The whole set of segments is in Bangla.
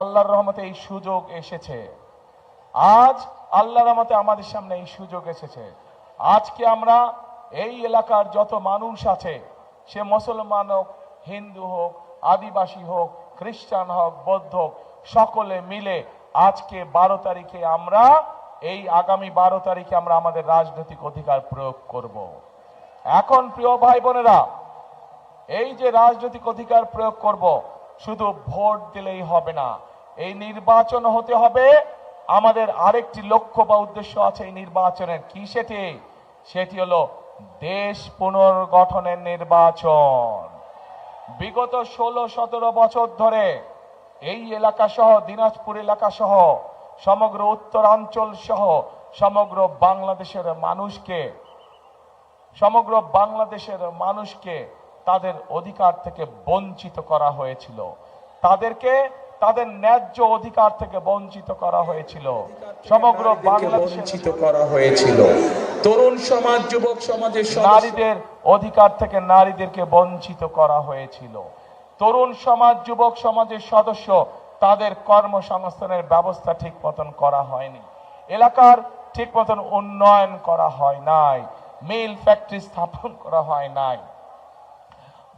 আল্লাহর রহমতে এই সুযোগ এসেছে। আজ আল্লাহর রহমতে আমাদের সামনে এই সুযোগ এসেছে। আজকে আমরা এই এলাকার যত মানুষ আছে, সে মুসলমান হোক, হিন্দু হোক, আদিবাসী হোক, খ্রিস্টান হোক, বৌদ্ধ হোক, সকলে মিলে আজকে 12 তারিখে আমরা আগামী 12 তারিখে আমরা আমাদের রাজনৈতিক অধিকার প্রয়োগ করব। এখন প্রিয় ভাই বোনেরা, এই যে রাজনৈতিক অধিকার প্রয়োগ করব, শুধু ভোট দিলেই হবে না, এই নির্বাচন হতে হবে। আমাদের আরেকটি লক্ষ্য বা উদ্দেশ্য আছে এই নির্বাচনের। কি সেটি হলো দেশ পুনর্গঠনের নির্বাচন। বিগত 16-17 বছর ধরে এই এলাকা সহ, দিনাজপুর এলাকা সহ, সমগ্র উত্তরাঞ্চল সহ সমগ্র বাংলাদেশের মানুষকে তাদের অধিকার থেকে বঞ্চিত করা হয়েছিল, তাদেরকে তাদের ন্যায্য অধিকার থেকে বঞ্চিত করা হয়েছিল, সমগ্র বাংলাদেশে বঞ্চিত করা হয়েছিল। তরুণ সমাজ, যুবক সমাজের নারীদের অধিকার থেকে নারীদেরকে বঞ্চিত করা হয়েছিল। তরুণ সমাজ, যুবক সমাজের সদস্য, তাদের কর্মসংস্থানের ব্যবস্থা ঠিক মতন করা হয়নি, এলাকার ঠিক মতন উন্নয়ন করা হয় নাই, মিল ফ্যাক্টরি স্থাপন করা হয় নাই।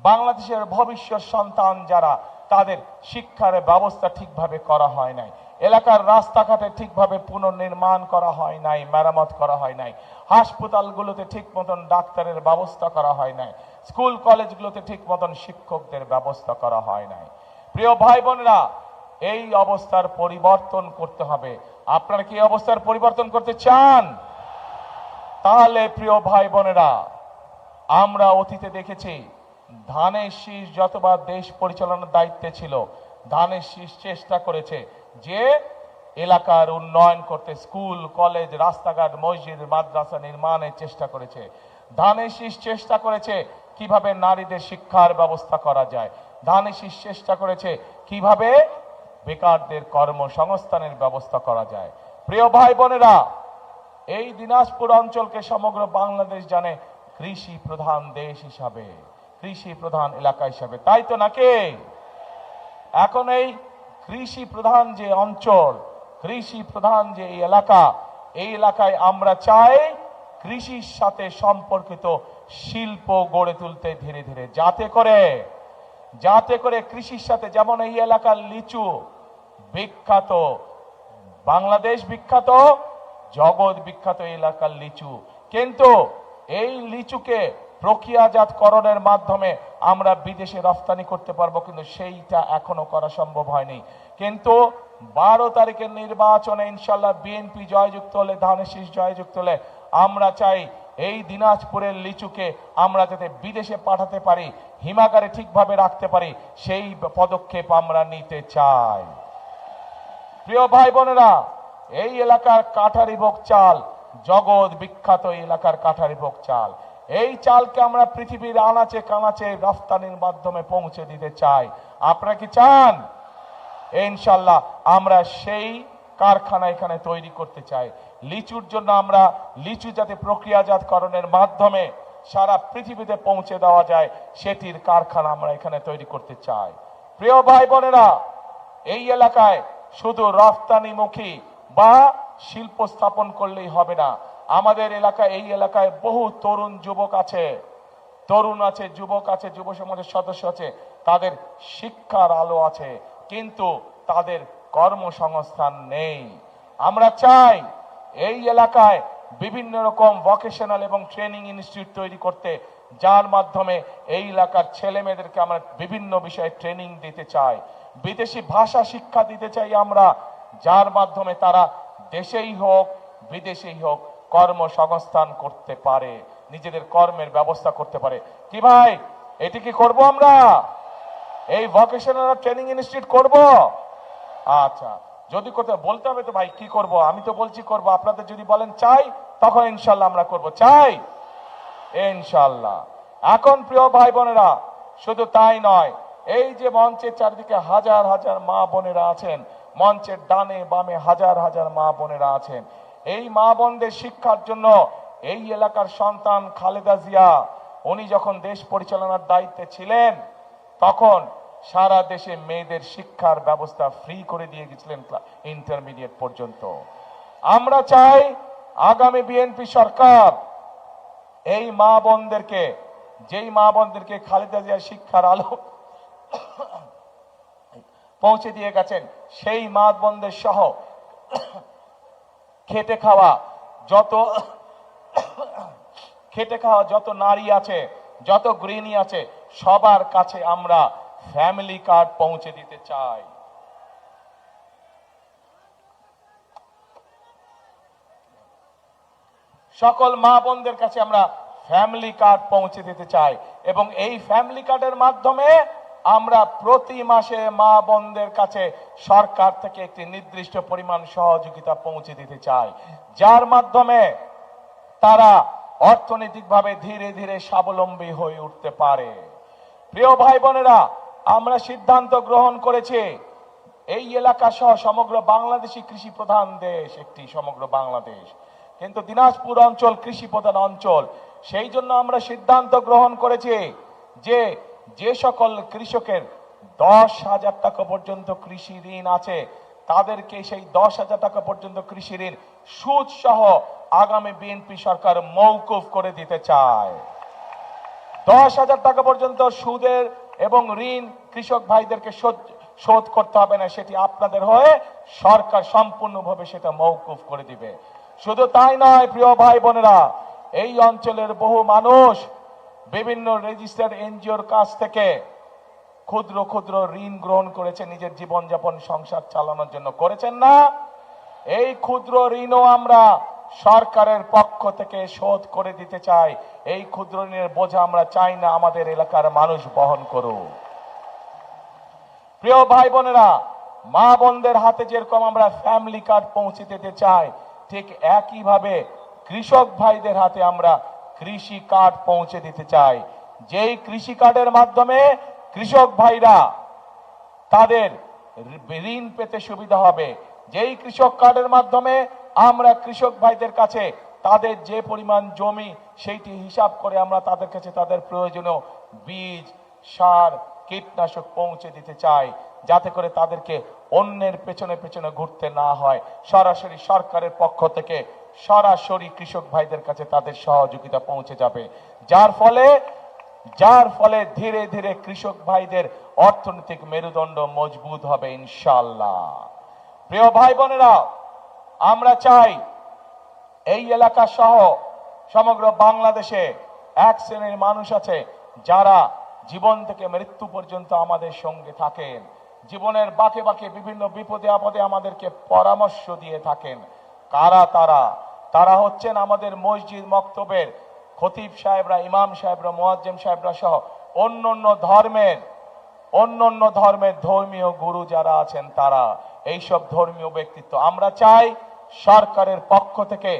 বাংলাদেশের ভবিষ্যৎ সন্তান যারা, তাদের শিক্ষার ব্যবস্থা ঠিকভাবে করা হয় নাই, এলাকার রাস্তাঘাটে ঠিকভাবে পুনর্নির্মাণ করা হয় নাই, মেরামত করা হয় নাই, হাসপাতালগুলোতে ঠিক মতন ডাক্তারের ব্যবস্থা করা হয় নাই, স্কুল কলেজগুলোতে ঠিক মতন শিক্ষকদের ব্যবস্থা করা হয় নাই। প্রিয় ভাই বোনেরা, এই অবস্থার পরিবর্তন করতে হবে। আপনারা কি এই অবস্থার পরিবর্তন করতে চান? তাহলে প্রিয় ভাই বোনেরা, আমরা অতীতে দেখেছি ধানের শীষ যতবার দেশ পরিচালনার দায়িত্বে ছিল, ধানের শীষ চেষ্টা করেছে যে এলাকার উন্নয়ন করতে, স্কুল কলেজ, রাস্তাঘাট, মসজিদ, মাদ্রাসা নির্মাণের চেষ্টা করেছে। ধানের শীষ চেষ্টা করেছে কিভাবে নারীদের শিক্ষার ব্যবস্থা করা যায়। ধানের শীষ চেষ্টা করেছে কিভাবে বেকারদের কর্মসংস্থানের ব্যবস্থা করা যায়। প্রিয় ভাই বোনেরা, এই দিনাজপুর অঞ্চলকে সমগ্র বাংলাদেশ জানে কৃষি প্রধান দেশ হিসাবে, কৃষি প্রধান এলাকা হিসাবে, তাই তো নাকি? এখন এই কৃষি প্রধান যে অঞ্চল, কৃষি প্রধান যে এই এলাকায় আমরা চাই কৃষির সাথে সম্পর্কিত শিল্প গড়ে তুলতে ধীরে ধীরে, যাতে করে কৃষির সাথে, যেমন এই এলাকার লিচু বিখ্যাত, বাংলাদেশ বিখ্যাত, জগৎ বিখ্যাত এই এলাকার লিচু, কিন্তু এই লিচুকে প্রক্রিয়াজাতকরণের মাধ্যমে আমরা বিদেশে রপ্তানি করতে পারবো, কিন্তু সেইটা এখনো করা সম্ভব হয়নি। কিন্তু 12 তারিখের নির্বাচনে ইনশাল্লাহ বিএনপি জয়যুক্ত হলে, ধানের শীষ জয়যুক্ত হলে, আমরা চাই এই দিনাজপুরের লিচুকে আমরা যাতে বিদেশে পাঠাতে পারি, হিমাগারে ঠিকভাবে রাখতে পারি, সেই পদক্ষেপ আমরা নিতে চাই। প্রিয় ভাই বোনেরা, এই এলাকার কাঠারিভোগ চাল জগৎ বিখ্যাত, এই এলাকার কাঠারিভোগ চাল, এই চালকে আমরা পৃথিবীর আনাচে কানাচে রফতানির মাধ্যমে পৌঁছে দিতে চাই। আপনারা কি চান? ইনশাল্লাহ আমরা সেই কারখানা এখানে তৈরি করতে চাই। লিচুর জন্য আমরা লিচু যাতে প্রক্রিয়াজাতকরণের মাধ্যমে সারা পৃথিবীতে পৌঁছে দেওয়া যায়, সেটির কারখানা আমরা এখানে তৈরি করতে চাই। প্রিয় ভাই বোনেরা, এই এলাকায় শুধু রফতানিমুখী বা শিল্প স্থাপন করলেই হবে না। আমাদের এলাকায়, এই এলাকায় বহু তরুণ যুবক আছে, যুবক আছে, যুব সমাজের সদস্য আছে, তাদের শিক্ষার আলো আছে, কিন্তু তাদের কর্মসংস্থান নেই। আমরা চাই এই এলাকায় বিভিন্ন রকম ভোকেশনাল এবং ট্রেনিং ইনস্টিটিউট তৈরি করতে, যার মাধ্যমে এই এলাকার ছেলে মেয়েদেরকে আমরা বিভিন্ন বিষয়ে ট্রেনিং দিতে চাই, বিদেশি ভাষা শিক্ষা দিতে চাই আমরা, যার মাধ্যমে তারা দেশেই হোক বিদেশেই হোক কর্মসংস্থান করতে পারে, নিজেদের কর্মের ব্যবস্থা করতে পারে। কি ভাই, এটি কি করব আমরা? এই ভোকেশনাল ট্রেনিং ইনস্টিটিউট করব? আচ্ছা, যদি করতে বলতে হবে তো ভাই কি করব, আমি তো বলছি করব, আপনাদের যদি বলেন চাই, তখন ইনশাল্লাহ আমরা করব। চাই ইনশাল্লাহ। এখন প্রিয় ভাই বোনেরা, শুধু তাই নয়, এই যে মঞ্চের চারিদিকে হাজার হাজার মা বোনেরা আছেন, মঞ্চের ডানে বামে হাজার হাজার মা বোনেরা আছেন, এই মা বোনদের শিক্ষার জন্য এই এলাকার সন্তান খালেদা জিয়া, উনি যখন দেশ পরিচালনার দায়িত্বে ছিলেন, তখন সারা দেশে মেয়েদের শিক্ষার ব্যবস্থা ফ্রি করে দিয়ে গেছিলেন ইন্টারমিডিয়েট পর্যন্ত। আমরা চাই আগামী বিএনপি সরকার এই মা বোনদেরকে, যেই মা বোনদেরকে খালেদা জিয়ার শিক্ষার আলো পৌঁছে দিয়ে গেছেন, সেই মা বোনদের সহ খেটে খাওয়া যত নারী আছে, যত গৃহিণী আছে, সবার কাছে আমরা ফ্যামিলি কার্ড পৌঁছে দিতে চাই। সকল মা বোনদের কাছে আমরা ফ্যামিলি কার্ড পৌঁছে দিতে চাই এবং এই ফ্যামিলি কার্ডের মাধ্যমে আমরা প্রতি মাসে মা বোনদের কাছে সরকার থেকে একটি নির্দিষ্ট পরিমাণ সহযোগিতা পৌঁছে দিতে চাই, যার মাধ্যমে তারা অর্থনৈতিকভাবে ধীরে ধীরে স্বাবলম্বী হয়ে উঠতে পারে। প্রিয় ভাই বোনেরা, আমরা সিদ্ধান্ত গ্রহণ করেছি এই এলাকা সহ সমগ্র বাংলাদেশী কৃষি প্রধান দেশ একটি, সমগ্র বাংলাদেশ কিন্তু দিনাজপুর অঞ্চল কৃষি প্রধান অঞ্চল। সেই জন্য আমরা সিদ্ধান্ত গ্রহণ করেছি যে যে সকল কৃষকের 10,000 টাকা পর্যন্ত কৃষি ঋণ আছে তাদেরকে সেই 10,000 টাকা পর্যন্ত কৃষি ঋণ সুদ সহ আগামী বিএনপি সরকার মওকুফ করে দিতে চায়। 10,000 টাকা পর্যন্ত সুদের এবং ঋণ কৃষক ভাইদেরকে শোধ করতে হবে না, সেটি আপনাদের হয়ে সরকার সম্পূর্ণভাবে সেটা মওকুফ করে দিবে। শুধু তাই নয় প্রিয় ভাই বোনেরা, এই অঞ্চলের বহু মানুষ বিভিন্ন রেজিস্টার্ড এনজিওর কাছ থেকে ক্ষুদ্র ক্ষুদ্র ঋণ গ্রহণ করেছে নিজের জীবনযাপন সংসার চালানোর জন্য, করেছেন না? এই ক্ষুদ্র ঋণও আমরা সরকারের পক্ষ থেকে শোধ করে দিতে চাই। এই ক্ষুদ্র ঋণের বোঝা আমরা চাই না আমাদের এলাকার মানুষ বহন করুক। প্রিয় ভাই বোনেরা, মা বোনদের হাতে যেরকম আমরা ফ্যামিলি কার্ড পৌঁছে দিতে চাই, ঠিক একইভাবে কৃষক ভাইদের হাতে আমরা কৃষি কার্ড পৌঁছে দিতে চাই। যেই কৃষি কার্ডের মাধ্যমে কৃষক ভাইরা তাদের ঋণ পেতে সুবিধা হবে, যেই কৃষক কার্ডের মাধ্যমে আমরা কৃষক ভাইদের কাছে তাদের যে পরিমাণ জমি সেইটি হিসাব করে আমরা তাদের কাছে তাদের প্রয়োজনীয় বীজ, সার, কীটনাশক পৌঁছে দিতে চাই, যাতে করে তাদেরকে অন্যের পেছনে পেছনে ঘুরতে না হয়। সরাসরি সরকারের পক্ষ থেকে সরাসরি কৃষক ভাইদের কাছে তাদের সহযোগিতা পৌঁছে যাবে, যার ফলে ধীরে ধীরে কৃষক ভাইদের অর্থনৈতিক মেরুদণ্ড মজবুত হবে ইনশাআল্লাহ। প্রিয় ভাই বোনেরা, আমরা চাই এই এলাকা সহ সমগ্র বাংলাদেশে এক শ্রেণীর মানুষ আছে যারা জীবন থেকে মৃত্যু পর্যন্ত আমাদের সঙ্গে থাকেন, জীবনের বাঁকে বাঁকে বিভিন্ন বিপদে আপদে আমাদেরকে পরামর্শ দিয়ে থাকেন। কারা তারা হচ্ছেন আমাদের মসজিদ মক্তবের খতিব সাহেবরা, ইমাম সাহেবরা, মুয়াজ্জিম সাহেবরা সহ অন্য ধর্মের ধর্মীয় গুরু যারা আছেন তারা, এইসব ধর্মীয় ব্যক্তিত্ব। আমরা চাই সরকারের পক্ষ থেকে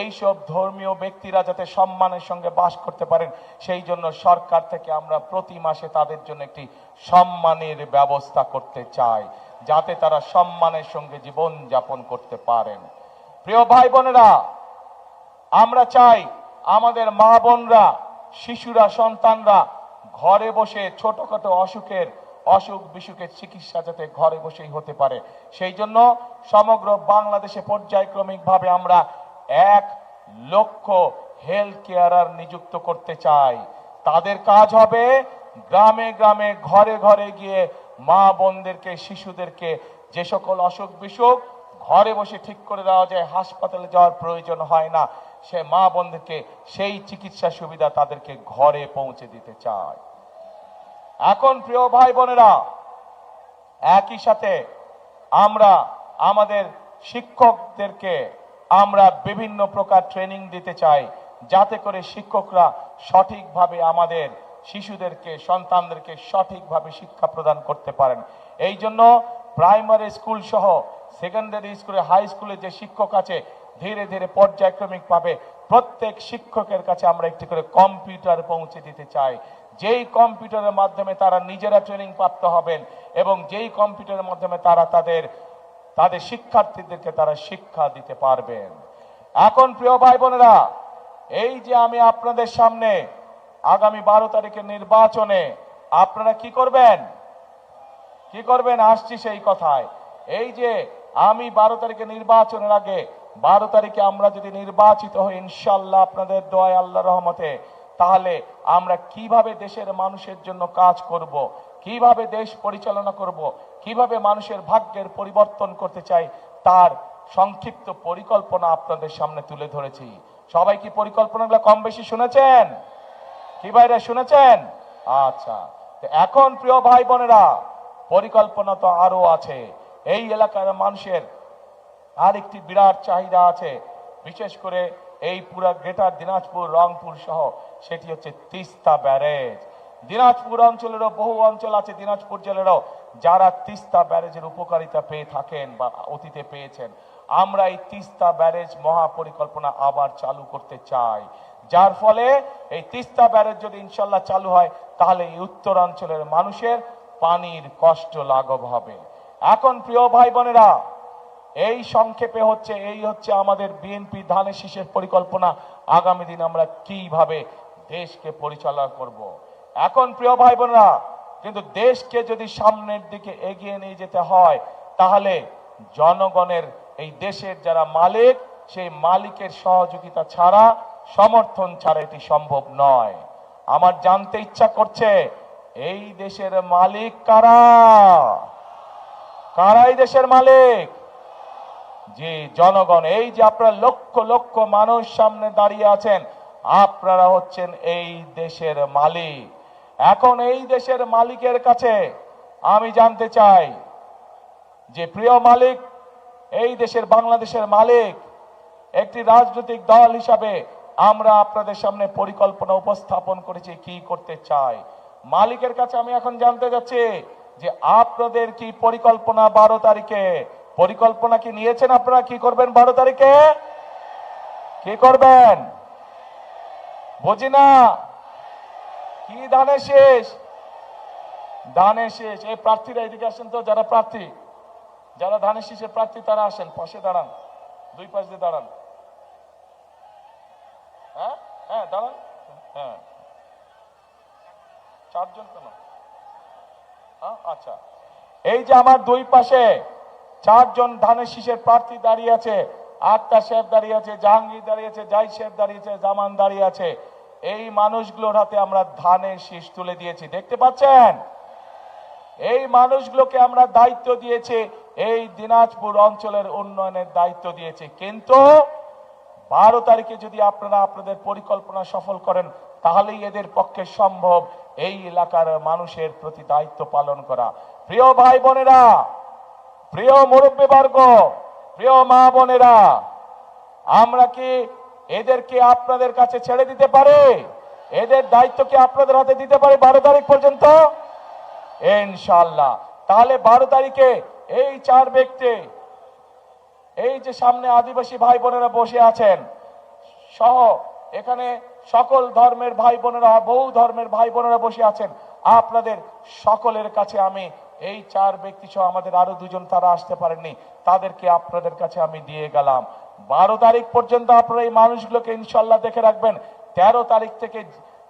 এইসব ধর্মীয় ব্যক্তিরা যাতে সম্মানের সঙ্গে বাস করতে পারেন, সেই জন্য সরকার থেকে আমরা প্রতি মাসে তাদের জন্য একটি সম্মানের ব্যবস্থা করতে চাই, যাতে তারা সম্মানের সঙ্গে জীবন যাপন করতে পারেন। প্রিয় ভাই বোনেরা, আমরা চাই আমাদের মা বোনরা, শিশুরা, সন্তানরা ঘরে বসে ছোটখাটো অসুখ বিসুখের চিকিৎসা যাতে ঘরে বসেই হতে পারে, সেই জন্য সমগ্র বাংলাদেশে পর্যায়ক্রমিকভাবে আমরা 1 লক্ষ হেলথ কেয়ারার নিযুক্ত করতে চাই। তাদের কাজ হবে গ্রামে গ্রামে ঘরে ঘরে গিয়ে মা বোনদেরকে, শিশুদেরকে যে সকল অসুখ বিসুখ ঘরে বসে ঠিক করে দেওয়া যায়, হাসপাতালে যাওয়ার প্রয়োজন হয় না, সে মা বোনদেরকে সেই চিকিৎসা সুবিধা তাদেরকে ঘরে পৌঁছে দিতে চায়। এখন প্রিয় ভাই বোনেরা, একই সাথে আমরা আমাদের শিক্ষকদেরকে আমরা বিভিন্ন প্রকার ট্রেনিং দিতে চাই, যাতে করে শিক্ষকরা সঠিকভাবে আমাদের শিশুদেরকে, সন্তানদেরকে সঠিকভাবে শিক্ষা প্রদান করতে পারেন। এই জন্য প্রাইমারি স্কুল সহ সেকেন্ডারি স্কুলে, হাই স্কুলে যে শিক্ষক আছে, ধীরে ধীরে পর্যায়ক্রমিকভাবে প্রত্যেক শিক্ষকের কাছে আমরা একটি করে কম্পিউটার পৌঁছে দিতে চাই, যেই কম্পিউটারের মাধ্যমে তারা নিজেরা ট্রেনিং প্রাপ্ত হবেন এবং যেই কম্পিউটারের মাধ্যমে তারা তাদের শিক্ষার্থীদেরকে তারা শিক্ষা দিতে পারবেন। এখন প্রিয় ভাই বোনেরা, এই যে আমি আপনাদের সামনে আগামী 12 তারিখের নির্বাচনে আপনারা কি করবেন? কি করবেন? আসছি সেই কথায়। এই যে আমি 12 তারিখে নির্বাচনের আগে, 12 তারিখে আমরা যদি নির্বাচিত হই ইনশাল্লাহ আপনাদের দোয়ায় আল্লাহর রহমতে, তাহলে আমরা কিভাবে দেশের মানুষের জন্য কাজ করব, কিভাবে দেশ পরিচালনা করব, কিভাবে মানুষের ভাগ্যের পরিবর্তন করতে চাই, তার সংক্ষিপ্ত পরিকল্পনা আপনাদের সামনে তুলে ধরেছি। সবাই কি পরিকল্পনাগুলো কম বেশি শুনেছেন? কি ভাইরা শুনেছেন? আচ্ছা, এখন প্রিয় ভাই বোনেরা, পরিকল্পনা তো আরো আছে। এই এলাকার মানুষের আরেকটি বিরাট চাহিদা আছে, বিশেষ করে এই পুরা গ্রেটার দিনাজপুর, রংপুর সহ, সেটি হচ্ছে তিস্তা ব্যারেজ। দিনাজপুর অঞ্চলেরও বহু অঞ্চল আছে, দিনাজপুর জেলারও, যারা তিস্তা ব্যারেজের উপকারিতা পেয়ে থাকেন বা অতীতে পেয়েছেন। আমরা এই তিস্তা ব্যারেজ মহাপরিকল্পনা আবার চালু করতে চাই, যার ফলে এই তিস্তা ব্যারেজ যদি ইনশাল্লাহ চালু হয়, তাহলে এই উত্তরাঞ্চলের মানুষের পানির কষ্ট লাঘব হবে। এখন প্রিয় ভাই বোনেরা, এই সংক্ষেপে হচ্ছে, এই হচ্ছে আমাদের বিএনপি ধানের শীষের পরিকল্পনা। আগামী দিন আমরা কিভাবে দেশকে পরিচালনা করব। এখন প্রিয় ভাই বোনেরা, কিন্তু দেশকে যদি সামনের দিকে এগিয়ে নিয়ে যেতে হয়, তাহলে জনগণের, এই দেশের যারা মালিক, সেই মালিকের সহযোগিতা ছাড়া, সমর্থন ছাড়া এটি সম্ভব নয়। আমার জানতে ইচ্ছা করছে, এই দেশের মালিক কারা? কারা এই দেশের মালিক? যে জনগণ। এই যে আপনারা লক্ষ লক্ষ মানুষ সামনে দাঁড়িয়ে আছেন, আপনারা হচ্ছেন এই দেশের মালিক। এখন এই দেশের মালিকের কাছে আমি জানতে চাই যে, প্রিয় মালিক, এই দেশের বাংলাদেশের মালিক, একটি রাজনৈতিক দল হিসাবে আমরা আপনাদের সামনে পরিকল্পনা উপস্থাপন করেছি কি করতে চাই। মালিকের কাছে আমি এখন জানতে যাচ্ছি যে আপনাদের কি পরিকল্পনা? 12 তারিখে পরিকল্পনা কি নিয়েছেন? আপনারা কি করবেন 12 তারিখে? কি করবেন? বুঝি না। কি ধানের শেষ? ধানের শেষ। এই প্রার্থীরা এদিকে আসেন তো, যারা প্রার্থী, যারা ধানের শীষের প্রার্থী, তারা আসেন, পাশে দাঁড়ান, দুই পাশ দিয়ে দাঁড়ান। হ্যাঁ হ্যাঁ দাঁড়ান। হ্যাঁ, 4 জন কেন? আচ্ছা, এই যে আমার দুই পাশে 4 জন ধানের শীষের প্রার্থী দাঁড়িয়ে আছে। আক্তার সাহেব দাঁড়িয়ে আছে, জাহাঙ্গীর দাঁড়িয়ে আছে, জাহিদ সাহেব দাঁড়িয়েছে, জামান দাঁড়িয়ে আছে। এই মানুষগুলোর হাতে আমরা ধানের শীষ তুলে দিয়েছি, দেখতে পাচ্ছেন? এই মানুষগুলোকে আমরা দায়িত্ব দিয়েছি, এই দিনাজপুর অঞ্চলের উন্নয়নের দায়িত্ব দিয়েছি। কিন্তু 12 তারিখে যদি আপনারা আপনাদের পরিকল্পনা সফল করেন, তাহলেই এদের পক্ষে সম্ভব এই এলাকার মানুষের প্রতি দায়িত্ব পালন করা। প্রিয় ভাই বোনেরা, প্রিয় মুরব্বীবর্গ, প্রিয় মা বোনেরা, আমরা কি এদেরকে আপনাদের কাছে ছেড়ে দিতে পারি? এদের দায়িত্ব কি আপনাদের হাতে দিতে পারি 12 তারিখ পর্যন্ত? ইনশাআল্লাহ। তাহলে 12 তারিখে এই 4 ব্যক্তি, এই যে সামনে আদিবাসী ভাই বোনেরা বসে আছেন সহ, এখানে সকল ধর্মের ভাই বোনেরা, বহু ধর্মের ভাই বোনেরা বসে আছেন, আপনাদের সকলের কাছে আমি এই 4 ব্যক্তি সহ আমাদের আরো 2 জন তারা আসতে পারেননি, তাদেরকে আপনাদের কাছে আমি দিয়ে গেলাম। 12 তারিখ পর্যন্ত আপনারা এই মানুষগুলোকে ইনশাল্লাহ দেখে রাখবেন। 13 তারিখ থেকে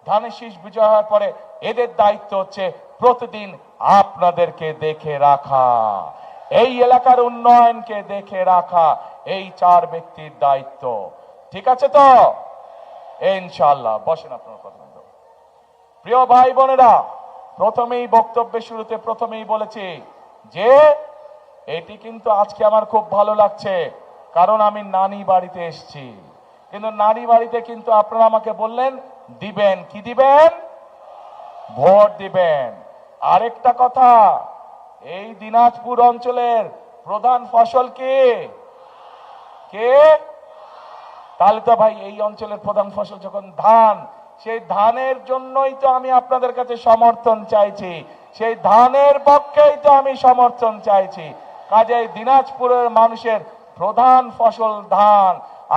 ধানের শীষ বিজয় হওয়ার পরে এদের দায়িত্ব হচ্ছে প্রতিদিন আপনাদেরকে দেখে রাখা, এই এলাকার উন্নয়নকে দেখে রাখা, এই 4 ব্যক্তির দায়িত্ব। ঠিক আছে তো? ইনশাআল্লাহ। বসেন আপনার কথা। প্রিয় ভাই বোনেরা, প্রথমেই বক্তব্যের শুরুতে প্রথমেই বলেছি যে এটি কিন্তু আজকে আমার খুব ভালো লাগছে, কারণ আমি নানি বাড়িতে এসেছি। কিন্তু নানি বাড়িতে কিন্তু আপনারা আমাকে বললেন দিবেন, কি দিবেন? ভোট দিবেন। আরেকটা কথা, এই দিনাজপুর অঞ্চলের প্রধান ফসল কি? কে? তাহলে তো ভাই এই অঞ্চলের প্রধান ফসল যখন ধান, সেই ধানের জন্যই তো আমি আপনাদের কাছে সমর্থন চাইছি, সেই ধানের পক্ষেই তো আমি সমর্থন চাইছি। কাজেই দিনাজপুরের মানুষের প্রধান ফসল ধান,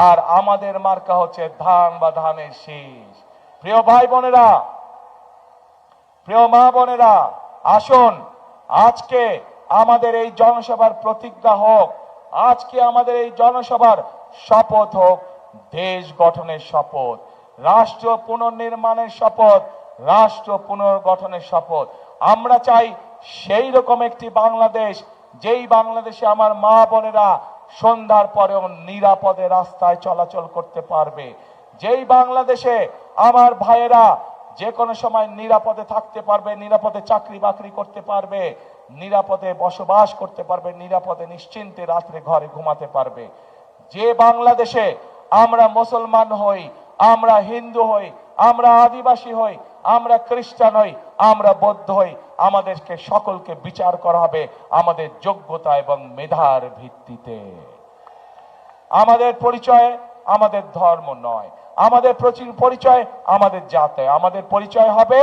আর আমাদের মার্কা হচ্ছে ধান বা ধানের শীষ। প্রিয় ভাই বোনেরা, প্রিয় মা বোনেরা, আসুন আজকে আমাদের এই জনসভার প্রতিজ্ঞা হোক, আজকে আমাদের এই জনসভার শপথ হোক দেশ গঠনের শপথ, রাষ্ট্র পুনর্নির্মাণের শপথ, রাষ্ট্র পুনর্গঠনের শপথ। আমরা চাই সেই রকম একটি বাংলাদেশ, যেই বাংলাদেশে আমার মা বোনেরা সন্ধ্যার পরেও নিরাপদে রাস্তায় চলাচল করতে পারবে, যেই বাংলাদেশে আমার ভাইয়েরা যে কোনো সময় নিরাপদে থাকতে পারবে, নিরাপদে চাকরি বাকরি করতে পারবে, নিরাপদে বসবাস করতে পারবে, নিরাপদে নিশ্চিন্তে রাত্রে ঘরে ঘুমাতে পারবে। যে বাংলাদেশে আমরা মুসলমান হই, আমরা হিন্দু হই, আমরা আদিবাসী হই, আমরা খ্রিস্টান হই, আমরা বৌদ্ধ হই, আমাদেরকে সকলকে বিচার করা হবে আমাদের যোগ্যতা এবং মেধার ভিত্তিতে। আমাদের পরিচয় আমাদের ধর্ম নয়, আমাদের পরিচয় আমাদের জাতে, আমাদের পরিচয় হবে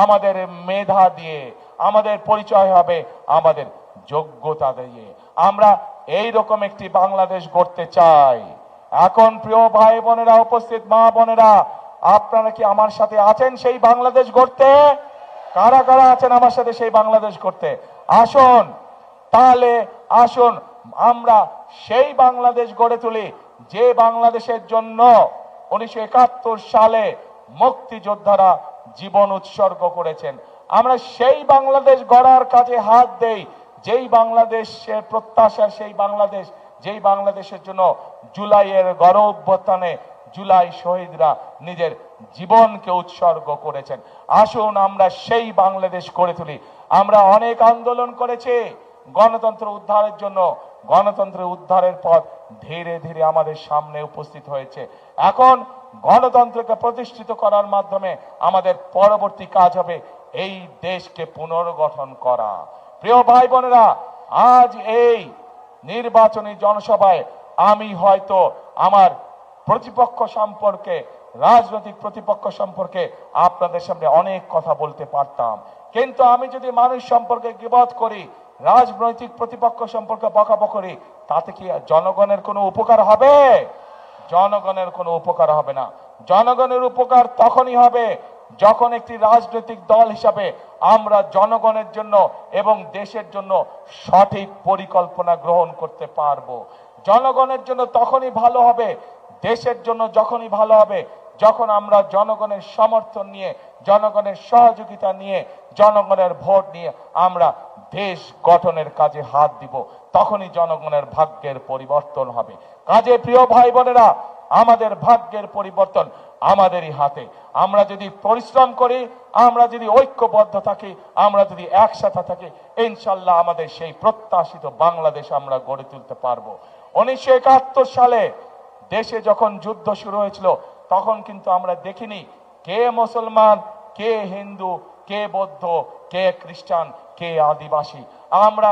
আমাদের মেধা দিয়ে, আমাদের পরিচয় হবে আমাদের যোগ্যতা দিয়ে। আমরা এই রকম একটি বাংলাদেশ গড়তে চাই। এখন প্রিয় ভাই বোনেরা, উপস্থিত মা বোনেরা, আপনারা কি আমার সাথে আছেন সেই বাংলাদেশ গড়তে? কারা কারা আছেন আমার সাথে সেই বাংলাদেশ গড়তে? আসুন তাহলে, আসুন আমরা সেই বাংলাদেশ গড়ে তুলি যে বাংলাদেশের জন্য 1971 সালে মুক্তিযোদ্ধারা জীবন উৎসর্গ করেছেন। আমরা সেই বাংলাদেশ গড়ার কাজে হাত দেই, যেই বাংলাদেশের প্রত্যাশার সেই বাংলাদেশ, যেই বাংলাদেশের জন্য জুলাইয়ের গণ অভ্যুত্থানে জুলাই শহীদরা নিজের জীবনকে উৎসর্গ করেছেন। আসুন আমরা সেই বাংলাদেশ গড়ে তুলি। আমরা অনেক আন্দোলন করেছি গণতন্ত্র উদ্ধারের জন্য। গণতন্ত্রের উদ্ধারের পথ ধীরে ধীরে আমাদের সামনে উপস্থিত হয়েছে। এখন গণতন্ত্রকে প্রতিষ্ঠিত করার মাধ্যমে আমাদের পরবর্তী কাজ হবে এই দেশকে পুনর্গঠন করা। প্রিয় ভাই বোনেরা, আজ এই নির্বাচনী জনসভায় আমি হয়তো আমার প্রতিপক্ষ সম্পর্কে, রাজনৈতিক প্রতিপক্ষ সম্পর্কে আপনাদের সামনে অনেক কথা বলতে পারতাম, কিন্তু আমি যদি মানুষ সম্পর্কে গীবত করি, রাজনৈতিক প্রতিপক্ষ সম্পর্কে বকাবকি করি, তাতে কি জনগণের কোনো উপকার হবে? জনগণের কোনো উপকার হবে না। জনগণের উপকার তখনই হবে যখন একটি রাজনৈতিক দল হিসাবে আমরা জনগণের জন্য এবং দেশের জন্য সঠিক পরিকল্পনা গ্রহণ করতে পারবো। জনগণের জন্য তখনই ভালো হবে, দেশের জন্য যখনই ভালো হবে যখন আমরা জনগণের সমর্থন নিয়ে, জনগণের সহযোগিতা নিয়ে, জনগণের ভোট নিয়ে আমরা দেশ গঠনের কাজে হাত দিব, তখনই জনগণের ভাগ্যের পরিবর্তন হবে। কাজে প্রিয় ভাই বোনেরা, আমাদের ভাগ্যের পরিবর্তন আমাদেরই হাতে। আমরা যদি পরিশ্রম করি, আমরা যদি ঐক্যবদ্ধ থাকি, আমরা যদি একসাথে থাকি, ইনশাল্লাহ আমাদের সেই প্রত্যাশিত বাংলাদেশ আমরা গড়ে তুলতে পারবো। 1971 সালে দেশে যখন যুদ্ধ শুরু হয়েছিল, তখন কিন্তু আমরা দেখিনি কে মুসলমান, কে হিন্দু, কে বৌদ্ধ, কে খ্রিস্টান, কে আদিবাসী। আমরা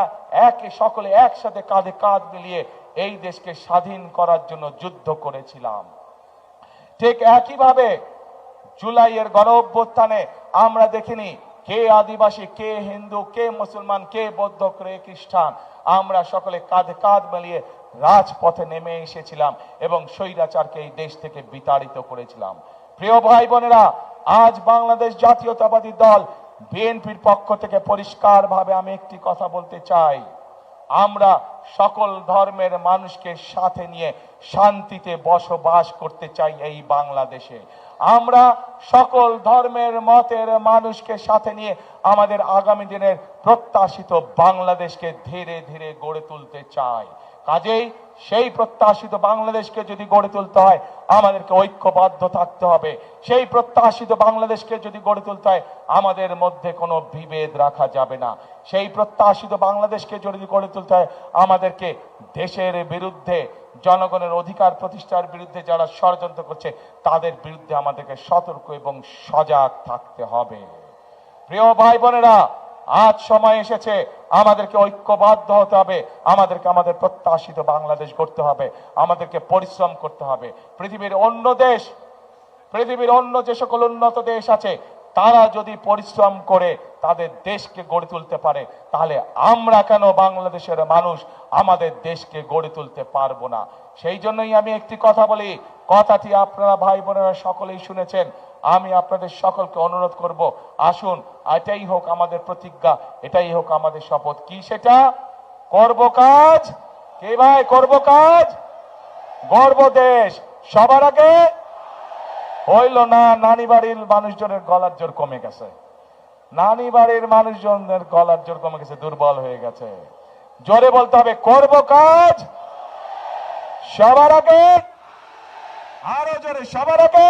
সকলে একসাথে কাঁধে কাঁধ মিলিয়ে এই দেশকে স্বাধীন করার জন্য যুদ্ধ করেছিলাম। ঠিক একইভাবে জুলাইয়ের গণ অভ্যুত্থানে আমরা দেখিনি কে আদিবাসী, কে হিন্দু, কে মুসলমান, কে বৌদ্ধ, কে খ্রিস্টান। আমরা সকলে কাঁধে কাঁধ মিলিয়ে রাজপথে নেমে এসেছিলাম এবং স্বৈরাচারকে এই দেশ থেকে বিতাড়িত করেছিলাম। প্রিয় ভাই বোনেরা, আজ বাংলাদেশ জাতীয়তাবাদী দল বিএনপির পক্ষ থেকে পরিষ্কারভাবে আমি একটি কথা বলতে চাই। আমরা সকল ধর্মের মানুষকে সাথে নিয়ে শান্তিতে বসবাস করতে চাই এই বাংলাদেশে। আমরা সকল ধর্মের মতের মানুষকে সাথে নিয়ে আমাদের আগামী দিনের প্রত্যাশিত বাংলাদেশকে ধীরে ধীরে গড়ে তুলতে চাই। কাজেই সেই প্রত্যাশিত বাংলাদেশকে যদি গড়ে তুলতে হয়, আমাদেরকে ঐক্যবদ্ধ থাকতে হবে। সেই প্রত্যাশিত বাংলাদেশকে যদি গড়ে তুলতে হয়, আমাদের মধ্যে কোনো বিভেদ রাখা যাবে না। সেই প্রত্যাশিত বাংলাদেশকে যদি গড়ে তুলতে হয়, আমাদেরকে দেশের বিরুদ্ধে, জনগণের অধিকার প্রতিষ্ঠার বিরুদ্ধে যারা ষড়যন্ত্র করছে, তাদের বিরুদ্ধে আমাদেরকে সতর্ক এবং সজাগ থাকতে হবে। প্রিয় ভাই বোনেরা, আজ সময় এসেছে আমাদেরকে ঐক্যবদ্ধ হতে হবে। আমাদেরকে আমাদের প্রত্যাশিত বাংলাদেশ গড়তে হবে। আমাদেরকে পরিশ্রম করতে হবে। পৃথিবীর অন্য যে সকল উন্নত দেশ আছে, তারা যদি পরিশ্রম করে তাদের দেশকে গড়ে তুলতে পারে, তাহলে আমরা কেন বাংলাদেশের মানুষ আমাদের দেশকে গড়ে তুলতে পারবো না? সেই জন্যই আমি একটি কথা বলি, কথাটি আপনারা ভাই বোনেরা সকলেই শুনেছেন। আমি আপনাদের সকলকে অনুরোধ করব, আসুন এটাই হোক আমাদের প্রতিজ্ঞা, এটাই হোক আমাদের শপথ। কি সেটা? করব কাজ। কে ভাই? করব কাজ, গর্ব দেশ। সবার আগে হইল না। নানি বাড়ির মানুষজনের গলার জোর কমে গেছে। নানি বাড়ির মানুষজনদের গলার জোর কমে গেছে, দুর্বল হয়ে গেছে। জোরে বলতে হবে, করব কাজ সবার আগে, আরো জোরে, সবার আগে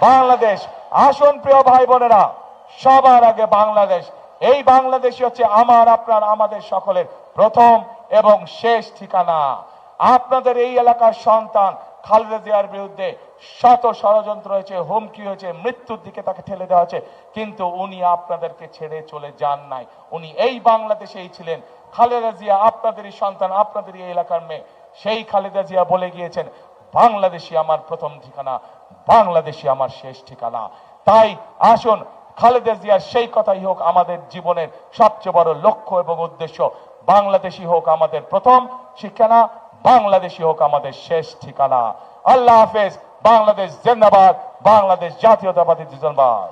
বাংলাদেশ। আসুন প্রিয় ভাই বোনেরা, সবার আগে বাংলাদেশ। এই বাংলাদেশই হচ্ছে আমার, আপনার, আমাদের সকলের প্রথম এবং শেষ ঠিকানা। আপনাদের এই এলাকার সন্তান খালেদা জিয়ার বিরুদ্ধে শত ষড়যন্ত্র হয়েছে, হুমকি হয়েছে, মৃত্যুর দিকে তাকে ঠেলে দেওয়া হয়েছে, কিন্তু উনি আপনাদেরকে ছেড়ে চলে যান নাই। উনি এই বাংলাদেশেই ছিলেন। খালেদা জিয়া আপনাদেরই সন্তান, আপনাদেরই এই এলাকার মেয়ে। সেই খালেদা জিয়া বলে গিয়েছেন, বাংলাদেশই আমার প্রথম ঠিকানা, বাংলাদেশই আমার শেষ ঠিকানা। তাই আসুন, খালেদা জিয়ার সেই কথাই হোক আমাদের জীবনের সবচেয়ে বড় লক্ষ্য এবং উদ্দেশ্য। বাংলাদেশই হোক আমাদের প্রথম ঠিকানা, বাংলাদেশই হোক আমাদের শেষ ঠিকানা। আল্লাহ হাফেজ। বাংলাদেশ জিন্দাবাদ, বাংলাদেশ জাতীয়তাবাদী জিন্দাবাদ।